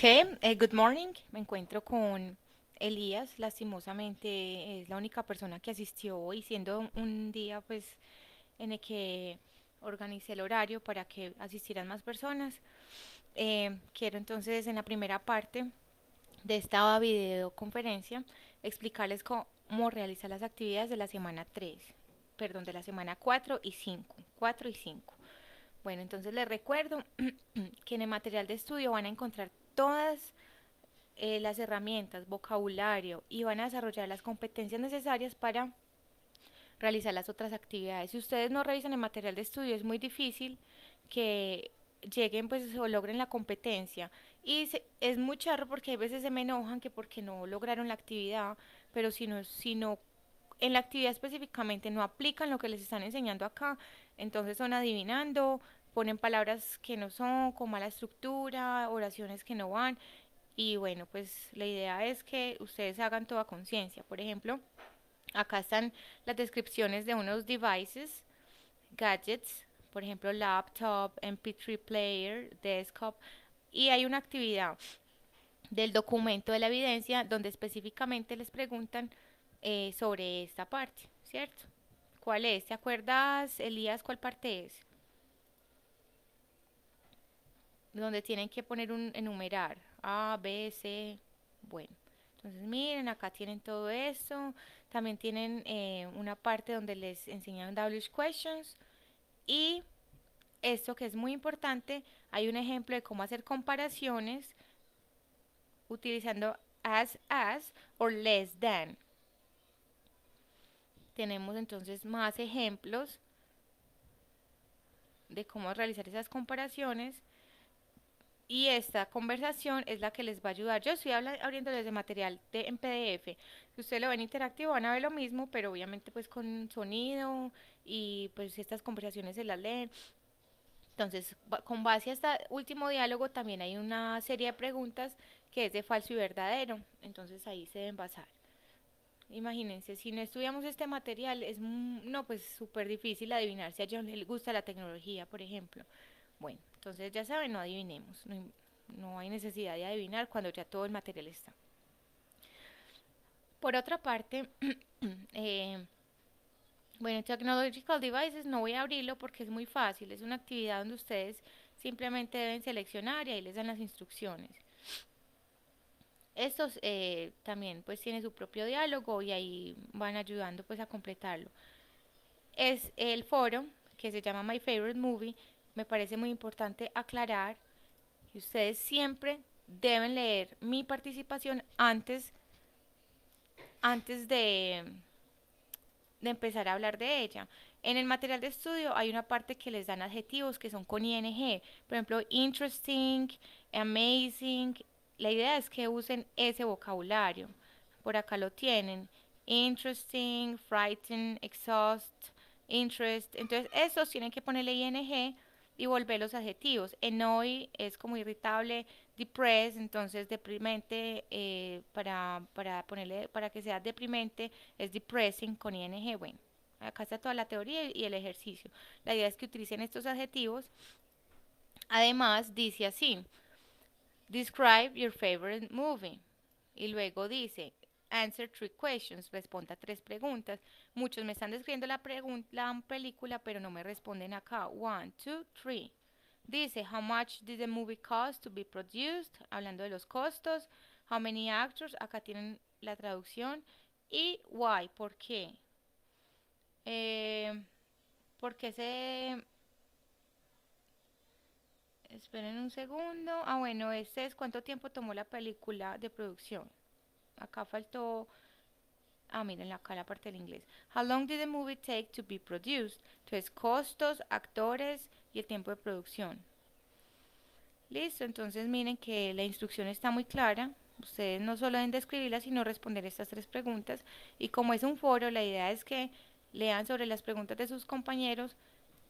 Good morning. Me encuentro con Elías. Lastimosamente es la única persona que asistió hoy, siendo un día pues en el que organicé el horario para que asistieran más personas. Quiero entonces en la primera parte de esta videoconferencia explicarles cómo realizar las actividades de la semana 3, perdón, de la semana 4 y 5. 4 y 5. Bueno, entonces les recuerdo que en el material de estudio van a encontrar todas las herramientas, vocabulario y van a desarrollar las competencias necesarias para realizar las otras actividades. Si ustedes no revisan el material de estudio, es muy difícil que lleguen pues o logren la competencia es muy charro porque a veces se me enojan que porque no lograron la actividad, pero si no en la actividad específicamente no aplican lo que les están enseñando acá, entonces son adivinando, ponen palabras que no son, con mala estructura, oraciones que no van, y bueno, pues la idea es que ustedes hagan toda conciencia. Por ejemplo, acá están las descripciones de unos devices, gadgets, por ejemplo, laptop, MP3 player, desktop, y hay una actividad del documento de la evidencia donde específicamente les preguntan sobre esta parte, ¿cierto? ¿Cuál es? ¿Te acuerdas, Elías, cuál parte es? Donde tienen que poner un enumerar A, B, C. Bueno, entonces miren, acá tienen todo eso. También tienen una parte donde les enseñan WH questions. Y esto que es muy importante, hay un ejemplo de cómo hacer comparaciones utilizando as o less than. Tenemos entonces más ejemplos de cómo realizar esas comparaciones. Y esta conversación es la que les va a ayudar. Yo estoy abriéndoles de material en PDF. Si ustedes lo ven interactivo van a ver lo mismo, pero obviamente pues con sonido y pues estas conversaciones se las leen. Entonces, con base a este último diálogo también hay una serie de preguntas que es de falso y verdadero. Entonces ahí se deben basar. Imagínense, si no estudiamos este material, es no, pues súper difícil adivinar si a John le gusta la tecnología, por ejemplo. Bueno, entonces ya saben, no adivinemos, no hay necesidad de adivinar cuando ya todo el material está. Por otra parte, eh, bueno, Technological Devices no voy a abrirlo porque es muy fácil, es una actividad donde ustedes simplemente deben seleccionar y ahí les dan las instrucciones. Estos también pues tienen su propio diálogo y ahí van ayudando pues a completarlo. Es el foro que se llama My Favorite Movie. Me parece muy importante aclarar que ustedes siempre deben leer mi participación antes de empezar a hablar de ella. En el material de estudio hay una parte que les dan adjetivos que son con ing, por ejemplo, interesting, amazing. La idea es que usen ese vocabulario. Por acá lo tienen. Interesting, frightened, exhaust, interest. Entonces, estos tienen que ponerle ing y volver los adjetivos. Annoy es como irritable, depressed, entonces deprimente, para que sea deprimente es depressing con ing. Bueno, acá está toda la teoría y el ejercicio. La idea es que utilicen estos adjetivos. Además, dice así, describe your favorite movie. Y luego dice, answer three questions, responda tres preguntas. Muchos me están describiendo la película, pero no me responden acá. One, two, three. Dice, how much did the movie cost to be produced? Hablando de los costos. How many actors? Acá tienen la traducción. Y why, ¿por qué? Eh, ¿Por qué se...? Esperen un segundo. Ah, bueno, este es cuánto tiempo tomó la película de producción. Acá faltó. Ah, miren acá la parte del inglés. How long did the movie take to be produced? Entonces, costos, actores y el tiempo de producción. Listo, entonces miren que la instrucción está muy clara. Ustedes no solo deben describirla, sino responder estas tres preguntas. Y como es un foro, la idea es que lean sobre las preguntas de sus compañeros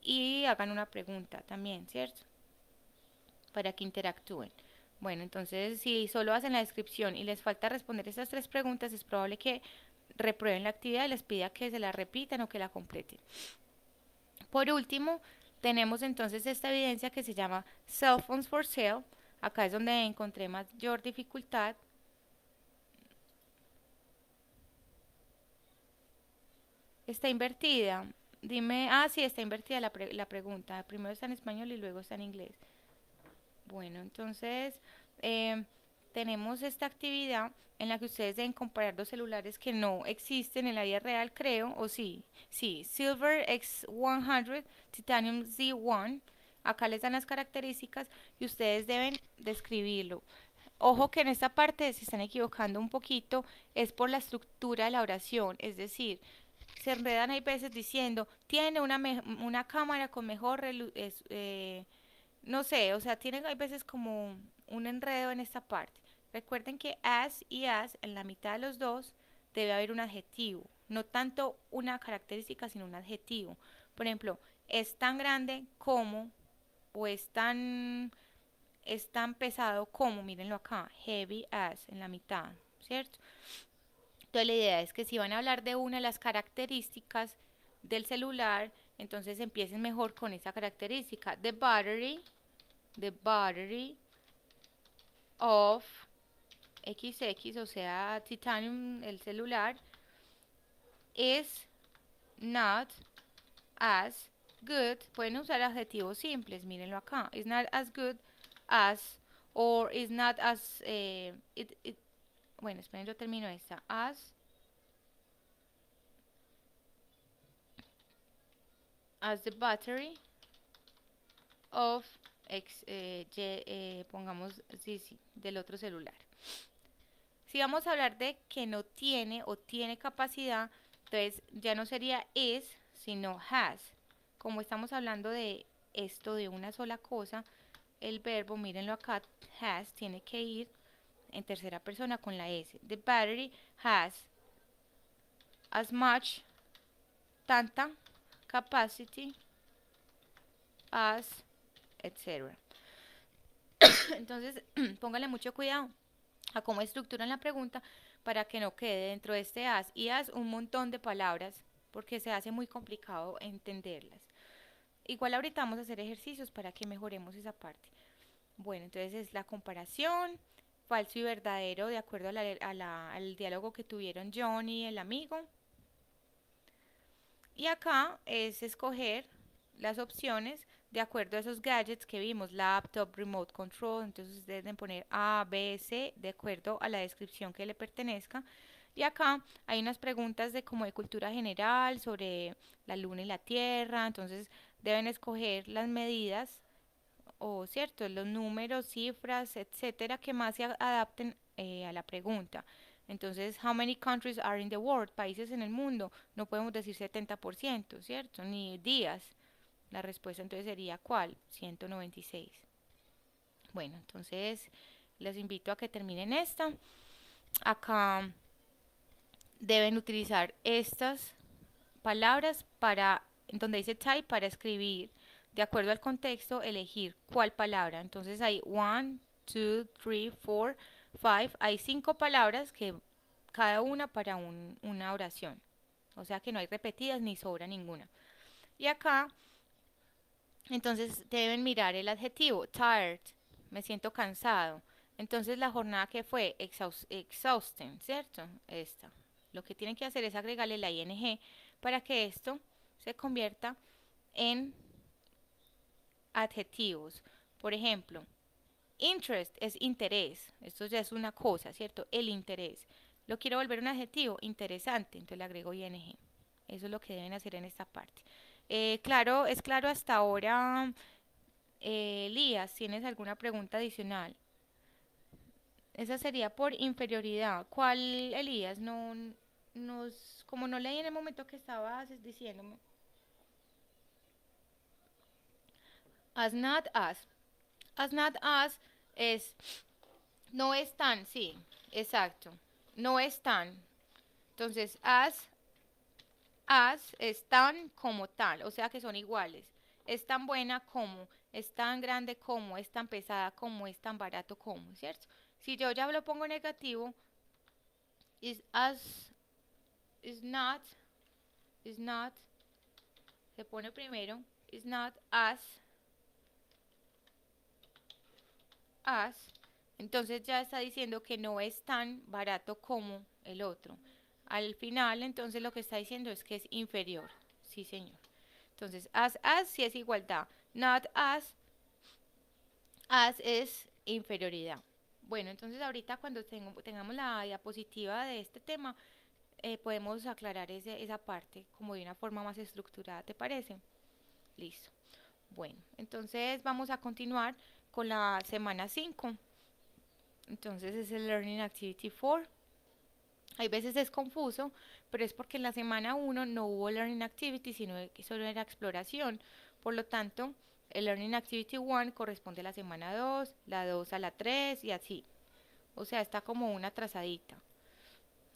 y hagan una pregunta también, ¿cierto? Para que interactúen. Bueno, entonces si solo hacen la descripción y les falta responder estas tres preguntas, es probable que reprueben la actividad y les pida que se la repitan o que la completen. Por último, tenemos entonces esta evidencia que se llama Cell Phones for Sale. Acá es donde encontré mayor dificultad. Está invertida. Dime, sí, está invertida la pregunta. Primero está en español y luego está en inglés. Bueno, entonces em, tenemos esta actividad en la que ustedes deben comparar dos celulares que no existen en la vida real, creo, o sí. Sí, Silver X100, Titanium Z1. Acá les dan las características y ustedes deben describirlo. Ojo que en esta parte se están equivocando un poquito, es por la estructura de la oración, es decir, se enredan hay veces diciendo, tiene una cámara con mejor no sé, o sea, tienen hay veces como un enredo en esta parte. Recuerden que as y as, en la mitad de los dos, debe haber un adjetivo. No tanto una característica, sino un adjetivo. Por ejemplo, es tan grande como, o es tan pesado como, mírenlo acá, heavy as, en la mitad, ¿cierto? Entonces la idea es que si van a hablar de una de las características del celular, entonces empiecen mejor con esa característica. The battery of XX, o sea, Titanium, el celular, is not as good. Pueden usar adjetivos simples, mírenlo acá. Is not as good as, or is not as, bueno, esperen, yo termino esta. As the battery of pongamos, sí, sí, del otro celular. Si vamos a hablar de que no tiene o tiene capacidad, entonces ya no sería is, sino has. Como estamos hablando de esto, de una sola cosa, el verbo, mírenlo acá, has, tiene que ir en tercera persona con la S. The battery has as much, tanta, capacity as, etc. Entonces, póngale mucho cuidado a cómo estructuran la pregunta para que no quede dentro de este as y as un montón de palabras porque se hace muy complicado entenderlas. Igual ahorita vamos a hacer ejercicios para que mejoremos esa parte. Bueno, entonces es la comparación, falso y verdadero de acuerdo al diálogo que tuvieron John y el amigo. Y acá es escoger las opciones de acuerdo a esos gadgets que vimos, laptop, remote control, entonces ustedes deben poner A, B, C de acuerdo a la descripción que le pertenezca. Y acá hay unas preguntas de como de cultura general sobre la luna y la tierra, entonces deben escoger las medidas o cierto, los números, cifras, etcétera, que más se adapten a la pregunta. Entonces, how many countries are in the world? Países en el mundo. No podemos decir 70%, ¿cierto? Ni días. La respuesta entonces sería ¿cuál? 196. Bueno, entonces les invito a que terminen esta. Acá deben utilizar estas palabras para, donde dice type, para escribir. De acuerdo al contexto, elegir cuál palabra. Entonces hay 1, 2, 3, 4, 5. Hay 5 palabras que cada una para una oración. O sea que no hay repetidas ni sobra ninguna. Y acá, entonces deben mirar el adjetivo, tired, me siento cansado. Entonces la jornada que fue exhausting, ¿cierto? Esta. Lo que tienen que hacer es agregarle la ing para que esto se convierta en adjetivos. Por ejemplo, interest es interés. Esto ya es una cosa, ¿cierto? El interés. Lo quiero volver un adjetivo interesante, entonces le agrego ing. Eso es lo que deben hacer en esta parte. Claro, es claro hasta ahora. Elías, ¿tienes alguna pregunta adicional? Esa sería por inferioridad. ¿Cuál, Elías? No, como no leí en el momento que estabas diciéndome. As not as. As not as es, no es tan, sí, exacto. No es tan. Entonces, as es tan como tal, o sea que son iguales. Es tan buena como, es tan grande como, es tan pesada como, es tan barato como, ¿cierto? Si yo ya lo pongo negativo, is as, is not, se pone primero, is not as as, entonces ya está diciendo que no es tan barato como el otro. Al final, entonces lo que está diciendo es que es inferior. Sí, señor. Entonces, as sí es igualdad. Not as es inferioridad. Bueno, entonces ahorita cuando tengamos la diapositiva de este tema, podemos aclarar esa parte como de una forma más estructurada, ¿te parece? Listo. Bueno, entonces vamos a continuar con la semana 5. Entonces es el Learning Activity 4. Hay veces es confuso, pero es porque en la semana 1 no hubo Learning Activity, sino que solo era exploración. Por lo tanto, el Learning Activity 1 corresponde a la semana 2, la 2 a la 3 y así. O sea, está como una trazadita,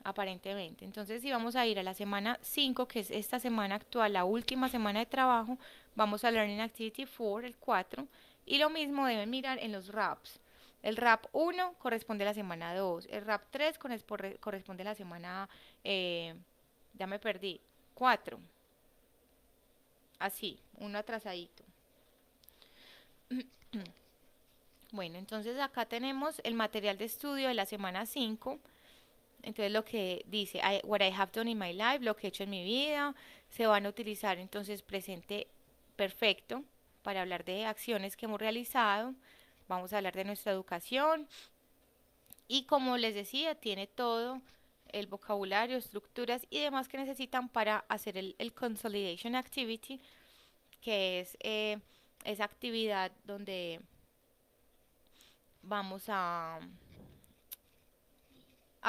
aparentemente. Entonces, si vamos a ir a la semana 5, que es esta semana actual, la última semana de trabajo, vamos a Learning Activity 4, el 4, y lo mismo deben mirar en los RAPs. El RAP 1 corresponde a la semana 2, el RAP 3 corresponde a la semana, eh, ya me perdí, 4, así, uno atrasadito. Bueno, entonces acá tenemos el material de estudio de la semana 5. Entonces lo que dice, what I have done in my life, lo que he hecho en mi vida, se van a utilizar entonces presente perfecto para hablar de acciones que hemos realizado. Vamos a hablar de nuestra educación y como les decía, tiene todo el vocabulario, estructuras y demás que necesitan para hacer el consolidation activity, que es esa actividad donde vamos a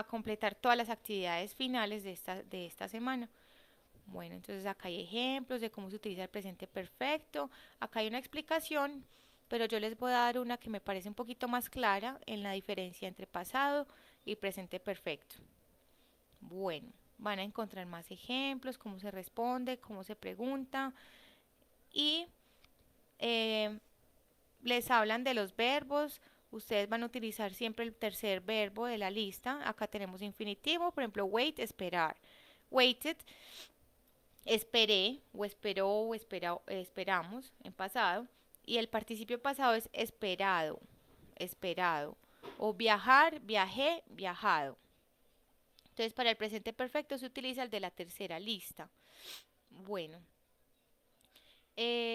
completar todas las actividades finales de esta semana. Bueno, entonces acá hay ejemplos de cómo se utiliza el presente perfecto. Acá hay una explicación, pero yo les voy a dar una que me parece un poquito más clara en la diferencia entre pasado y presente perfecto. Bueno, van a encontrar más ejemplos, cómo se responde, cómo se pregunta y eh, les hablan de los verbos. Ustedes van a utilizar siempre el tercer verbo de la lista. Acá tenemos infinitivo, por ejemplo, wait, esperar. Waited, esperé o esperó o esperamos en pasado. Y el participio pasado es esperado, esperado. O viajar, viajé, viajado. Entonces para el presente perfecto se utiliza el de la tercera lista. Bueno,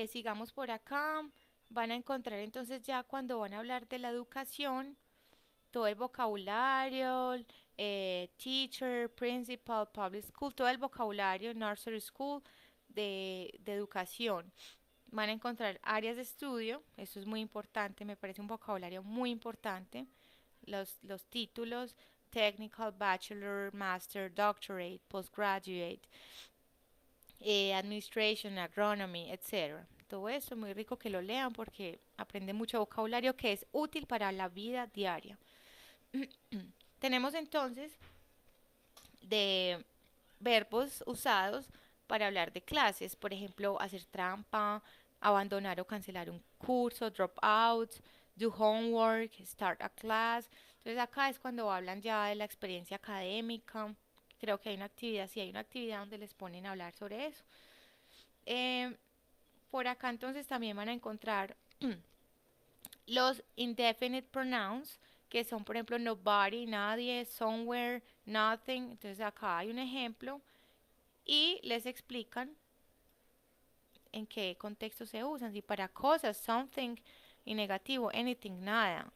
sigamos por acá. Van a encontrar entonces ya cuando van a hablar de la educación, todo el vocabulario, teacher, principal, public school, todo el vocabulario, nursery school de educación. Van a encontrar áreas de estudio, eso es muy importante, me parece un vocabulario muy importante. Los títulos, technical, bachelor, master, doctorate, postgraduate, administration, agronomy, etc. Todo eso es muy rico que lo lean porque aprenden mucho vocabulario que es útil para la vida diaria. Tenemos entonces de verbos usados para hablar de clases, por ejemplo, hacer trampa, abandonar o cancelar un curso, drop out, do homework, start a class. Entonces acá es cuando hablan ya de la experiencia académica. Creo que hay una actividad, sí hay una actividad donde les ponen a hablar sobre eso. Eh, por acá entonces también van a encontrar los indefinite pronouns, que son por ejemplo nobody, nadie, somewhere, nothing. Entonces acá hay un ejemplo y les explican en qué contexto se usan. Si para cosas, something, y negativo, anything, nada.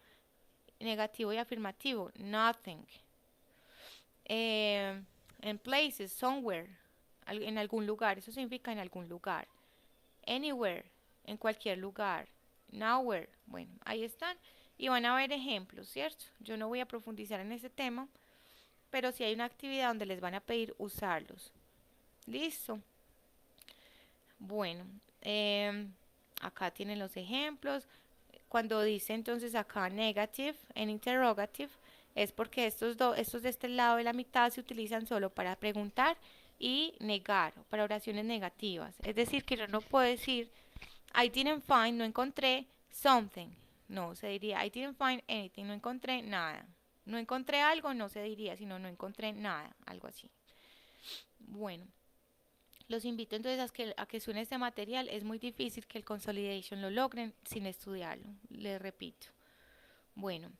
Negativo y afirmativo, nothing. En places, somewhere, en algún lugar, eso significa en algún lugar. Anywhere, en cualquier lugar. Nowhere, bueno, ahí están. Y van a ver ejemplos, ¿cierto? Yo no voy a profundizar en ese tema, pero sí hay una actividad donde les van a pedir usarlos. Listo. Bueno, acá tienen los ejemplos. Cuando dice entonces acá negative en interrogative, es porque estos de este lado de la mitad se utilizan solo para preguntar y negar, para oraciones negativas. Es decir, que yo no puedo decir I didn't find, no encontré something. No, se diría I didn't find anything, no encontré nada. No encontré algo, no se diría, sino no encontré nada, algo así. Bueno, los invito entonces a que suene este material. Es muy difícil que el consolidation lo logren sin estudiarlo, les repito. Bueno,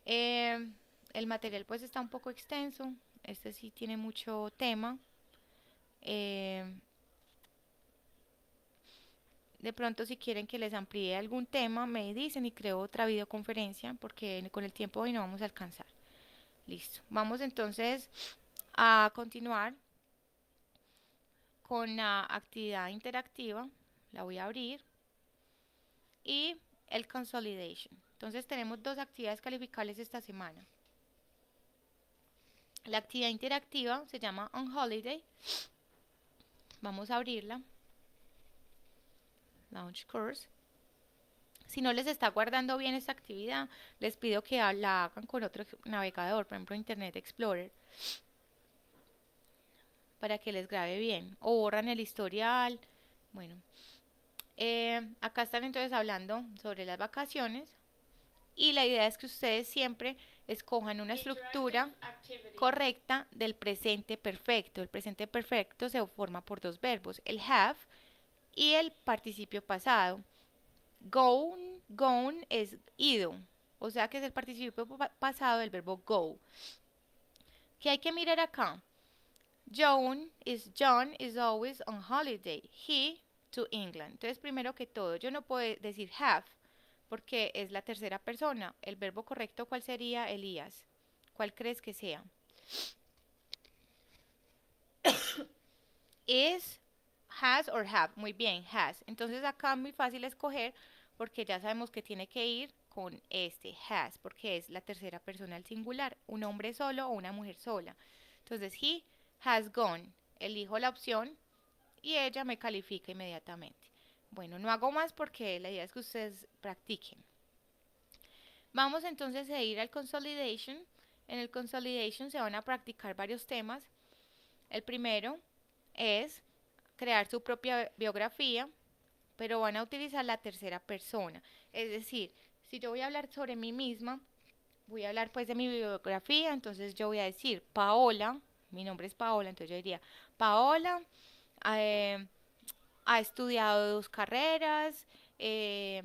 eh, el material pues está un poco extenso. Este sí tiene mucho tema. Eh, de pronto si quieren que les amplíe algún tema, me dicen y creo otra videoconferencia porque con el tiempo hoy no vamos a alcanzar. Listo. Vamos entonces a continuar con la actividad interactiva. La voy a abrir. Y el consolidation. Entonces tenemos dos actividades calificables esta semana. La actividad interactiva se llama On Holiday. Vamos a abrirla. Launch Course. Si no les está guardando bien esta actividad, les pido que la hagan con otro navegador, por ejemplo Internet Explorer, para que les grabe bien. O borran el historial. Bueno, acá están entonces hablando sobre las vacaciones. Y la idea es que ustedes siempre escojan una estructura correcta del presente perfecto. El presente perfecto se forma por dos verbos, el have y el participio pasado. Gone es ido, o sea que es el participio pasado del verbo go. ¿Qué hay que mirar acá? John is always on holiday. He to England. Entonces, primero que todo, yo no puedo decir have porque es la tercera persona. El verbo correcto, ¿cuál sería, Elías? ¿Cuál crees que sea? Is, has or have. Muy bien, has. Entonces acá es muy fácil escoger porque ya sabemos que tiene que ir con este has, porque es la tercera persona del singular, un hombre solo o una mujer sola. Entonces, he has gone. Elijo la opción y ella me califica inmediatamente. Bueno, no hago más porque la idea es que ustedes practiquen. Vamos entonces a ir al consolidation. En el consolidation se van a practicar varios temas. El primero es crear su propia biografía, pero van a utilizar la tercera persona. Es decir, si yo voy a hablar sobre mí misma, voy a hablar pues de mi biografía, entonces yo voy a decir Paola, mi nombre es Paola, entonces yo diría Paola eh, ha estudiado dos carreras, eh,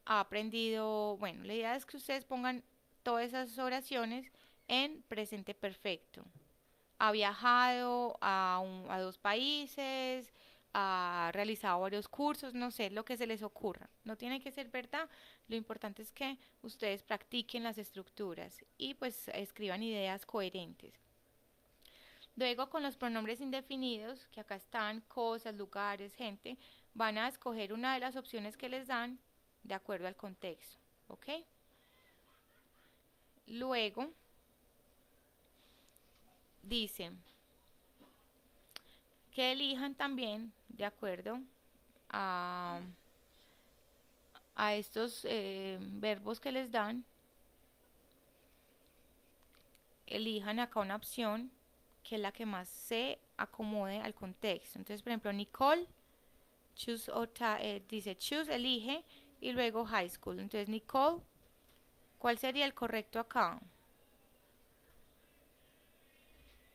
ha aprendido, bueno, la idea es que ustedes pongan todas esas oraciones en presente perfecto. Ha viajado a dos países, ha realizado varios cursos, no sé, lo que se les ocurra. No tiene que ser verdad, lo importante es que ustedes practiquen las estructuras y pues escriban ideas coherentes. Luego con los pronombres indefinidos, que acá están cosas, lugares, gente, van a escoger una de las opciones que les dan de acuerdo al contexto, ¿ok? Luego dice que elijan también de acuerdo a, a estos verbos que les dan, elijan acá una opción que es la que más se acomode al contexto. Entonces, por ejemplo, Nicole dice choose, elige, y luego high school. Entonces, Nicole, ¿cuál sería el correcto acá?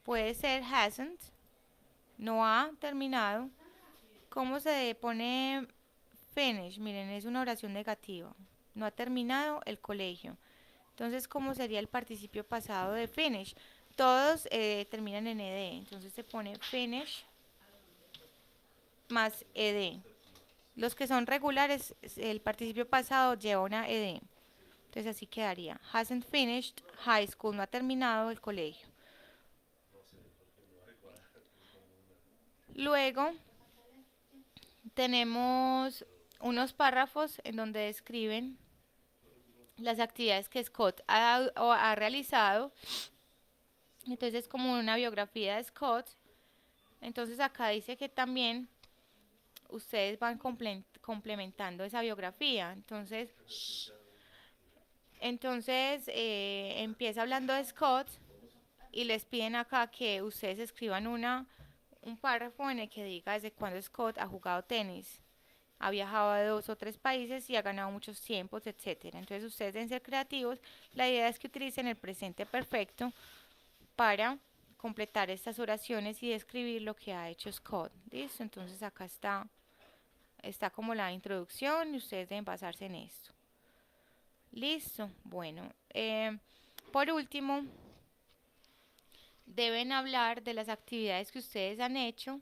Puede ser hasn't, no ha terminado. ¿Cómo se pone finish? Miren, es una oración negativa. No ha terminado el colegio. Entonces, ¿cómo sería el participio pasado de finish? Todos terminan en ed. Entonces se pone finish más ed. Los que son regulares, el participio pasado lleva una ed. Entonces así quedaría. Hasn't finished high school. No ha terminado el colegio. Luego tenemos unos párrafos en donde describen las actividades que Scott ha realizado. Entonces es como una biografía de Scott. Entonces acá dice que también ustedes van complementando esa biografía. Entonces empieza hablando de Scott y les piden acá que ustedes escriban un párrafo en el que diga desde cuándo Scott ha jugado tenis, ha viajado a dos o tres países y ha ganado muchos tiempos, etcétera. Entonces ustedes deben ser creativos. La idea es que utilicen el presente perfecto para completar estas oraciones y describir lo que ha hecho Scott. ¿Listo? Entonces acá está como la introducción y ustedes deben basarse en esto. Listo. Bueno, por último, deben hablar de las actividades que ustedes han hecho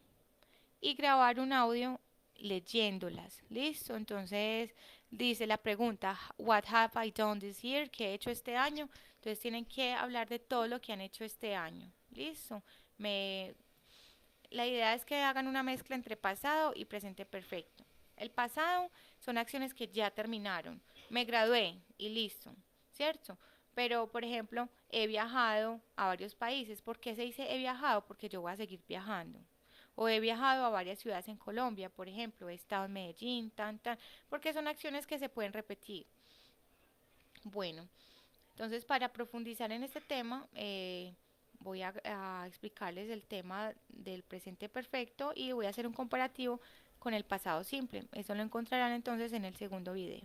y grabar un audio leyéndolas. Listo. Entonces dice la pregunta, What have I done this year? ¿Qué he hecho este año? Entonces tienen que hablar de todo lo que han hecho este año. Listo. Me, la idea es que hagan una mezcla entre pasado y presente perfecto. El pasado son acciones que ya terminaron. Me gradué y listo, ¿cierto? Pero, por ejemplo, he viajado a varios países. ¿Por qué se dice he viajado? Porque yo voy a seguir viajando. O he viajado a varias ciudades en Colombia, por ejemplo, he estado en Medellín, tan, tan, porque son acciones que se pueden repetir. Bueno, entonces para profundizar en este tema, voy a explicarles el tema del presente perfecto y voy a hacer un comparativo con el pasado simple. Eso lo encontrarán entonces en el segundo video.